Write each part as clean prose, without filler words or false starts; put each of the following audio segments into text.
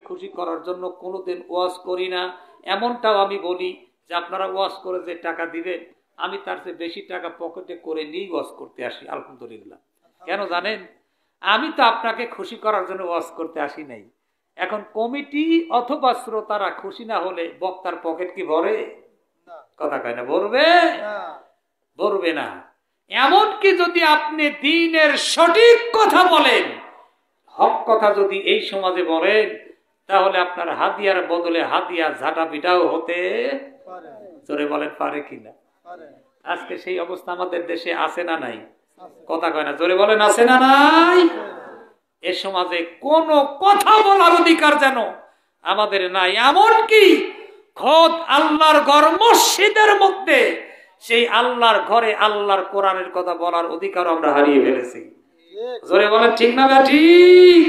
খুশি করার জন্য কোনোদিন ওয়াজ করি না, এমনটাও আমি বলি যে আপনারা ওয়াজ করে যে টাকা দিবেন আমি তার চেয়ে বেশি টাকা পকেটে করে নিয়েই ওয়াজ করতে আসি। আলহামদুলিল্লাহ। কেন জানেন? আমি তো আপনাকে খুশি করার জন্য ওয়াজ করতে আসি নাই। এখন কমিটি অথবা শ্রোতারা খুশি না হলে বক্তার পকেট কি ভরে? কথা কয় না, ভরবে? ভরবে না। এমনকি যদি আপনি দ্বীনের সঠিক কথা বলেন, হক কথা যদি এই সমাজে বলেন, তাহলে আপনার হাদিয়ার বদলে হাদিয়া ঝাঁটা পিটাও হতে জোরে বলেন পারে কিনা? আজকে সেই অবস্থা আমাদের দেশে আছে না নাই? কথা কয় না, জোরে বলেন আছে না নাই? এ সমাজে কোন কথা বলার অধিকার যেন আমাদের নাই। এমনকি খোদ আল্লাহর ঘর মসজিদের মধ্যে সেই আল্লাহর ঘরে আল্লাহর কোরআনের কথা বলার অধিকার আমরা হারিয়ে ফেলেছি। জোরে বলেন ঠিক না ঠিক?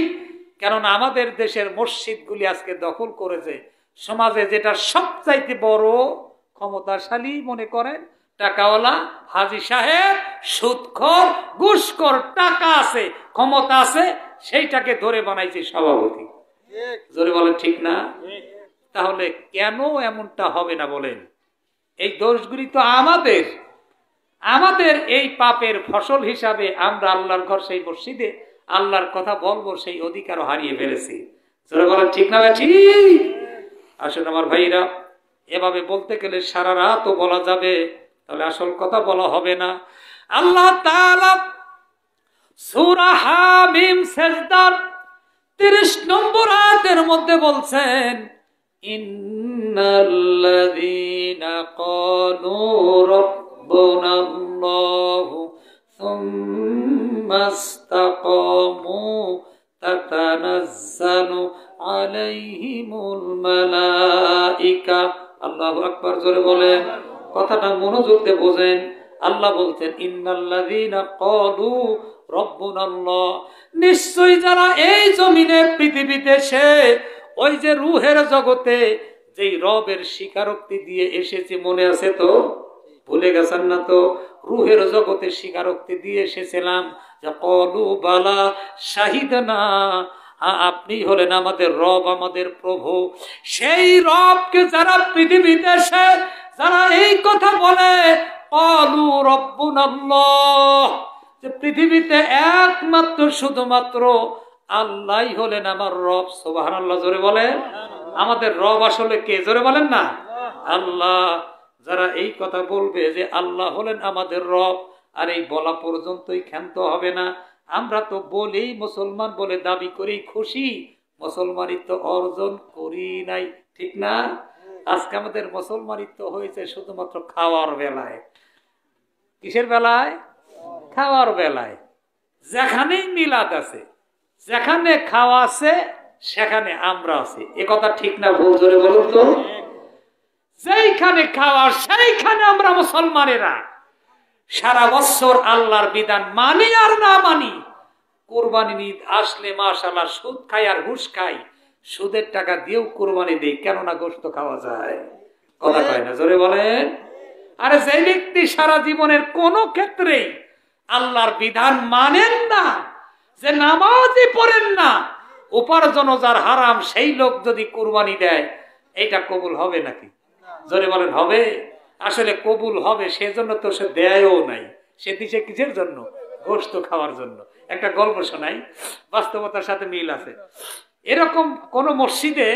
কেননা আমাদের দেশের মসজিদগুলি আজকে দখল করেছে সমাজে যেটা সবচাইতে বড় ক্ষমতাশালী মনে করেন টাকাওয়ালা হাজী সাহেব, সুদখোর, ঘুষখোর, টাকা আছে, ক্ষমতা আছে, সেইটাকে ধরে বানাইছে সভাপতি। জোরে বলেন ঠিক না? তাহলে কেন এমনটা হবে না বলেন? এই দোষগুলি তো আমাদের। আমাদের এই পাপের ফসল হিসাবে আমরা আল্লাহর ঘর সেই মসজিদে আল্লাহর কথা বলবো সেই অধিকারও হারিয়ে ফেলেছি। জোরে বলেন ঠিক না ঠিক? আসুন আমার ভাইরা, এভাবে বলতে গেলে সারা রাতও বলা যাবে, তাহলে আসল কথা বলা হবে না। আল্লাহ তাআলা সূরা হামিম সিজদার 30 নম্বর আয়াতের মধ্যে বলছেন, ইন্নাল্লাযীনা ক্বালু রাব্বুনাল্লাহু সুম্মাস্তাকামু তাতানাজ্জালু আলাইহিমুল মালাইকা। আল্লাহু আকবার, জোরে বলেন। কথাটা মনোযোগ দিয়ে বোঝেন। আল্লাহ বলছেন ইন্নাল্লাযীনা ক্বালু রাব্বুনাল্লাহ, নিশ্চয়ই যারা এই জমিনে পৃথিবীতে সে ওই যে রূহের জগতে যেই রবের স্বীকারোক্তি দিয়ে এসেছে, মনে আছে তো? ভুলে গেছেন না তো? রূহের জগতে স্বীকারোক্তি দিয়ে এসেছিলাম যে ক্বালু বালা শাহিদনা, আপনি হলেন আমাদের রব, আমাদের প্রভু। সেই রবকে যারা পৃথিবীতে এসে যারা এই কথা বলে ক্বালু রাব্বুনাল্লাহ, যে পৃথিবীতে একমাত্র শুধুমাত্র আল্লাহই হলেন আমার রব। সুবহানাল্লাহ, জোরে বলেন। আমাদের রব আসলে কে? জোরে বলেন না। আল্লাহ। যারা এই কথা বলবে যে আল্লাহ হলেন আমাদের রব, আর এই বলা পর্যন্তই ক্ষান্ত হবে না। আমরা তো বলেই মুসলমান বলে দাবি করেই খুশি, মুসলমানিত্ব অর্জন করি নাই, ঠিক না? আজকে আমাদের মুসলমানিত্ব হয়েছে শুধুমাত্র খাওয়ার বেলায়। কিসের বেলায়? খাওয়ার বেলায়। যেখানেই মিলাদ আছে, যেখানে খাওয়া আছে, সেখানে আমরা আছি। এ কথা ঠিক না ভুল? জোরে বলুন তো। যেইখানে খাওয়া সেইখানে আমরা মুসলমানেরা। সারা বছর আল্লাহর বিধান মানি আর না মানি, কোরবানি ঈদ আসলে মাশাআল্লাহ সুদ খাই আর ঘুষ খাই, সুদের টাকা দিয়েও কোরবানি দেই, কেননা গোশত খাওয়া যায়। কথা কয় না, জোরে বলেন। আরে যে ব্যক্তি সারা জীবনের কোন ক্ষেত্রেই আল্লাহর বিধান মানেন না, যে নামাজই পড়েন না, উপার্জন যার হারাম, সেই লোক যদি কোরবানি দেয়, এটা কবুল হবে নাকি? জোরে বলেন হবে? আসলে কবুল হবে, সেজন্য তো সে দেয়ও নাই। সে দিছে কিসের জন্য? গোশত খাওয়ার জন্য। একটা গল্প শোনাই, বাস্তবতার সাথে মিল আছে। এরকম কোন মসজিদে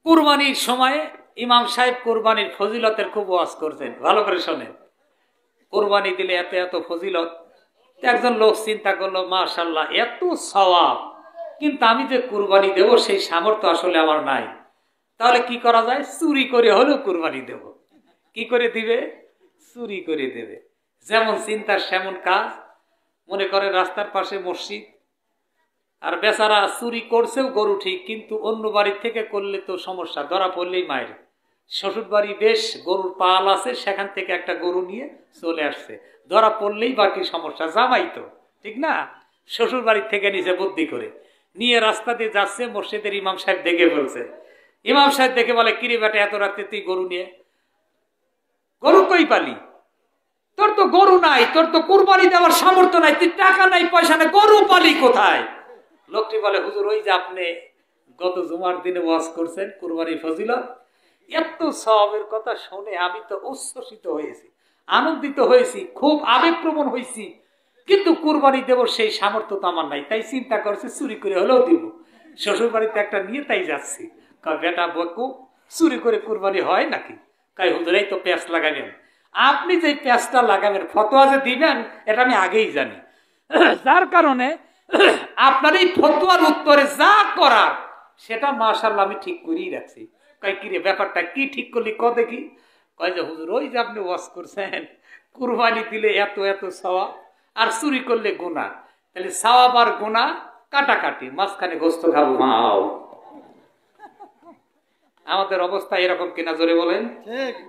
কুরবানির সময় ইমাম সাহেব কুরবানির ফজিলতের খুব ওয়াজ করছেন, ভালো করে শোনেন। কুরবানি দিলে এত এত ফজিলত। একজন লোক চিন্তা করলো, মাশাআল্লাহ এত সওয়াব, কিন্তু আমি যে কুরবানি দেব সেই সামর্থ্য আসলে আমার নাই। তাহলে কি করা যায়? চুরি করে হলেও কুরবানি দেব। কি করে দিবে? চুরি করে দেবে। যেমন চিন্তা সেমন কাজ। মনে করে রাস্তার পাশে মসজিদ, আর বেচারা চুরি করছেও গরু ঠিক, কিন্তু অন্য বাড়ির থেকে করলে তো সমস্যা, ধরা পড়লেই মায়ের। শ্বশুর বাড়ি বেশ গরুর পাল আছে, সেখান থেকে একটা গরু নিয়ে চলে আসছে, ধরা পড়লেই বাকি সমস্যা, জামাই তো, ঠিক না? শ্বশুর বাড়ির থেকে নিচে বুদ্ধি করে নিয়ে রাস্তা দিয়ে যাচ্ছে, মসজিদের ইমাম সাহেব দেখে ফেলছে। ইমাম সাহেব দেখে বলে, কিরে বেটা এত রাতে তুই গরু নিয়ে, গরু কই পালি? তোর তো গরু নাই, তোর তো কুরবানি দেওয়ার সামর্থ্য নাই, তুই টাকা নাই, পয়সা নাই, গরু পালি কোথায়? লোকটি বলে, হুজুর ওই যে আপনি গত জুমার দিনে ওয়াজ করছেন কুরবানি ফজিলত, এত সওয়াবের কথা শুনে আমি তো উচ্ছ্বসিত হয়েছি, আনন্দিত হয়েছি, খুব আবেগপ্রবণ হয়েছি। কিন্তু কুরবানি দেব সেই সামর্থ্য তো আমার নাই, তাই চিন্তা করছি চুরি করে হলেও দিব। শ্বশুর বাড়িতে একটা নিয়ে তাই যাচ্ছি। বেটা বকু, চুরি করে কুরবানি হয় নাকি? তাই হুজুর এই তো প্যাঁচ লাগাবেন। আপনি যে প্যাঁচটা লাগাবেন, ফতোয়া যে দিবেন, এটা আমি আগেই জানি। যার কারণে আপনার এই ফতোয়ার উত্তরে যা করার সেটা মাশাআল্লাহ আমি ঠিক করেই রাখছি। কয় কিরে ব্যাপারটা কি ঠিক করলি ক দেখি? কয় যে হুজুর ওই যে আপনি ওয়াজ করছেন কুরবানি দিলে এত এত সওয়াব আর চুরি করলে গুনাহ, তাহলে সওয়াব আর গুনাহ কাটাকাটি, মাঝখানে গোস্ত খাবো মাও। আমাদের অবস্থা এরকম কিনা জোরে বলেন?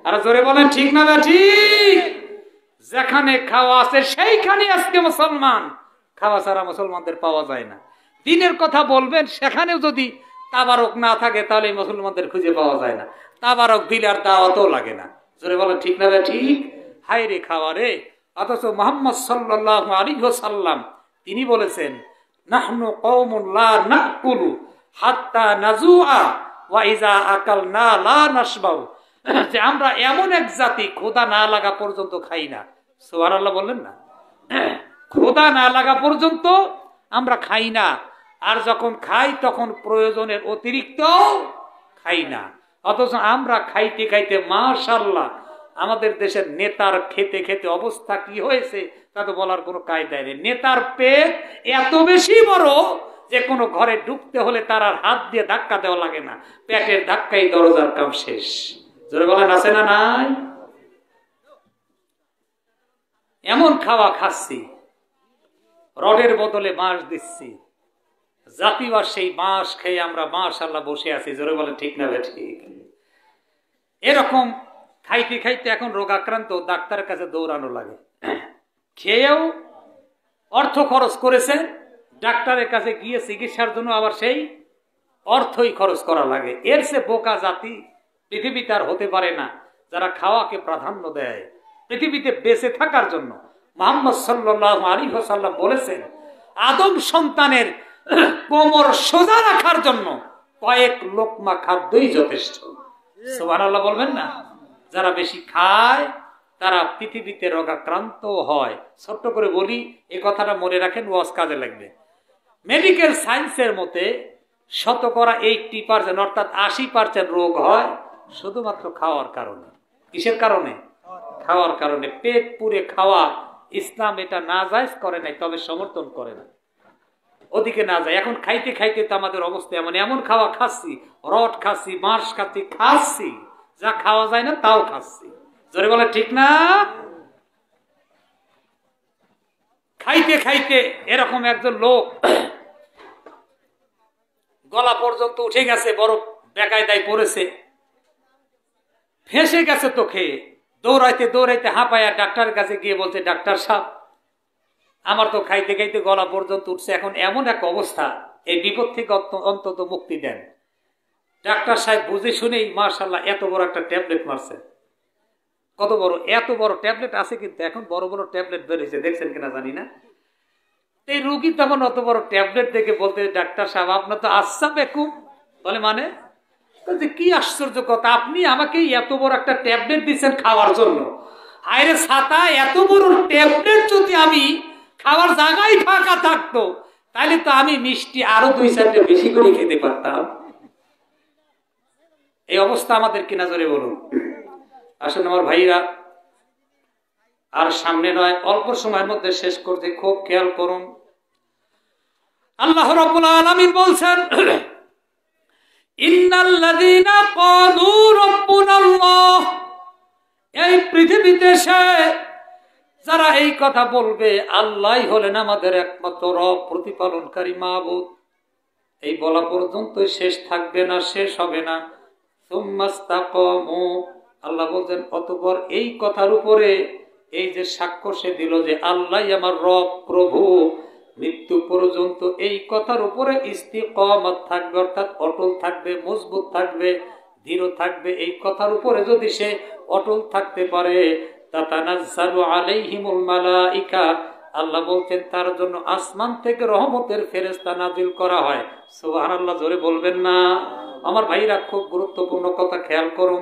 আর জোরে বলেন ঠিক না ঠিক? যেখানে খাওয়া আছে সেইখানে আজকে মুসলমান, খাওয়া ছাড়া মুসলমানদের পাওয়া যায় না। দিনের কথা বলবেন, সেখানেও যদি তাবারক না থাকে তাহলে মুসলমানদের খুঁজে পাওয়া যায় না। তাবারক দিলে আর দাওয়াতও লাগে না। জোরে বলেন ঠিক না ঠিক? হায় রে খাওয়া রে! অথচ মুহাম্মদ সাল্লাল্লাহু আলাইহি ওয়াসাল্লাম তিনি বলেছেন, নাহনু কওমুন লা নাকুলু হাত্তা নাজুআ ওয়া ইযা আকালনা লা নাশবাউ, যে আমরা এমন এক জাতি ক্ষুধা না লাগা পর্যন্ত খাই না। সুবহানাল্লাহ বললেন না? ক্ষুধা না লাগা পর্যন্ত আমরা খাই না, আর যখন খাই তখন প্রয়োজনের অতিরিক্ত খাই না। অথচ আমরা খাইতে খাইতে মাশাআল্লাহ আমাদের দেশের নেতার খেতে খেতে অবস্থা কি হয়েছে তা তো বলার কোনো কায়দায় নেই। নেতার পেট এত বেশি বড় যে কোনো ঘরে ঢুকতে হলে তার আর হাত দিয়ে ধাক্কা দেওয়া লাগে না, পেটের ধাক্কাই দরজার কাম শেষ। জোরে বলেন আছে না নাই? এমন খাওয়া খাচ্ছি, রডের বদলে বাঁশ দিচ্ছি, জাতিবার সেই বাঁশ খেয়ে আমরা মাশাআল্লাহ বসে আছি। জোরে বলেন ঠিক না ঠিক? এরকম খাইতে খাইতে এখন রোগাক্রান্ত, ডাক্তারের কাছে দৌড়ানো লাগে। খেয়েও অর্থ খরচ করেছে, ডাক্তারের কাছে গিয়ে চিকিৎসার জন্য আবার সেই অর্থই খরচ করা লাগে। এর সে বোকা জাতি পৃথিবীতে আর হতে পারে না, যারা খাওয়াকে প্রাধান্য দেয়। পৃথিবীতে বেঁচে থাকার জন্য মুহাম্মদ সাল্লাল্লাহু আলাইহি ওয়াসাল্লাম বলেছেন, আদম সন্তানের কোমর সোজা রাখার জন্য কয়েক লোকমা খাদ্যই যথেষ্ট। সুবহানাল্লাহ বলবেন না? যারা বেশি খায় তারা পৃথিবীতে রোগাক্রান্ত হয়। ছোট্ট করে বলি, এই কথাটা মনে রাখেন, ওয়াজ কাজে লাগবে। মেডিকেল সায়েন্সের মতে 80% অর্থাৎ 80% রোগ হয় শুধুমাত্র খাওয়ার কারণে। কিসের কারণে? খাওয়ার কারণে। পেট পুরে খাওয়া ইসলাম এটা নাজায়েজ করে নাই, তবে সমর্থন করে না, ওদিকে না যায়। এখন খাইতে খাইতে তো আমাদের অবস্থা এমন, এমন খাওয়া খাচ্ছি, রড খাচ্ছি, মাছ খাচ্ছি, যা খাওয়া যায় না তাও খাচ্ছি। জোরে বলে ঠিক না? খাইতে খাইতে এরকম একজন লোক গলা পর্যন্ত উঠে গেছে, বড় বেকায়দায় পড়েছে, ফেঁসে গেছে তো খেয়ে। দৌড়াইতে দৌড়াইতে হাঁপায়া ডাক্তারের কাছে গিয়ে বলছে, ডাক্তার সাহেব আমার তো খাইতে খাইতে গলা পর্যন্ত উঠছে, এখন এমন এক অবস্থা, এই বিপদ থেকে অন্তত মুক্তি দেন। ডাক্তার সাহেব বুঝে শুনেই মাশাআল্লাহ এত বড় একটা ট্যাবলেট মারছে। কত বড়? এত বড় ট্যাবলেট আছে, কিন্তু এখন বড় বড় ট্যাবলেট বেরিয়েছে, দেখছেন কিনা জানি না। এই রোগী তখন অত বড় ট্যাবলেট দেখে বলতে, ডাক্তার সাহেব আপনার তো আচ্ছা বেকুম। বলে মানে? কি আশ্চর্য কথা, আপনি আমাকে এত বড় একটা ট্যাবলেট দিচ্ছেন খাওয়ার জন্য। আরে ছাতা, এত বড় ট্যাবলেট যদি আমি খাওয়ার জায়গায় ফাঁকা থাকতো তাহলে তো আমি মিষ্টি আরো 2-4টা বেশি করে খেতে পারতাম। এই অবস্থা আমাদের কিনা জোরে বলুন। আসলে আমার ভাইরা, আর সামনে নয়, অল্প সময়ের মধ্যে শেষ করতে খুব খেয়াল করুন। আল্লাহ রাব্বুল আলামিন বলছেন, ইন্নাল্লাযীনা ক্বালু রাব্বুনাল্লাহ, এই পৃথিবীতে সে যারা এই কথা বলবে আল্লাহই হলেন আমাদের একমাত্র রব, প্রতিপালনকারী মাবুদ, এই বলা পর্যন্ত শেষ থাকবে না, শেষ হবে না। সুম্মাস্তাকামু, আল্লাহ বলছেন অতঃপর এই কথার উপরে, এই যে সাক্ষ্য সে দিল যে আল্লাহই আমার রব প্রভু, মৃত্যু পর্যন্ত এই কথার উপরে ইস্তিকামাত থাকবে, অর্থাৎ অটল থাকবে, মজবুত থাকবে, দৃঢ় থাকবে। এই কথার উপরে যদি সে অটল থাকতে পারে, তাতানাজ্জালু আলাইহিমুল মালাইকা, আল্লাহ বলছেন তার জন্য আসমান থেকে রহমতের ফেরেশতা নাজিল করা হয়। সুবহানাল্লাহ, জোরে বলবেন না? আমার ভাইরা, খুব গুরুত্বপূর্ণ কথা খেয়াল করুন।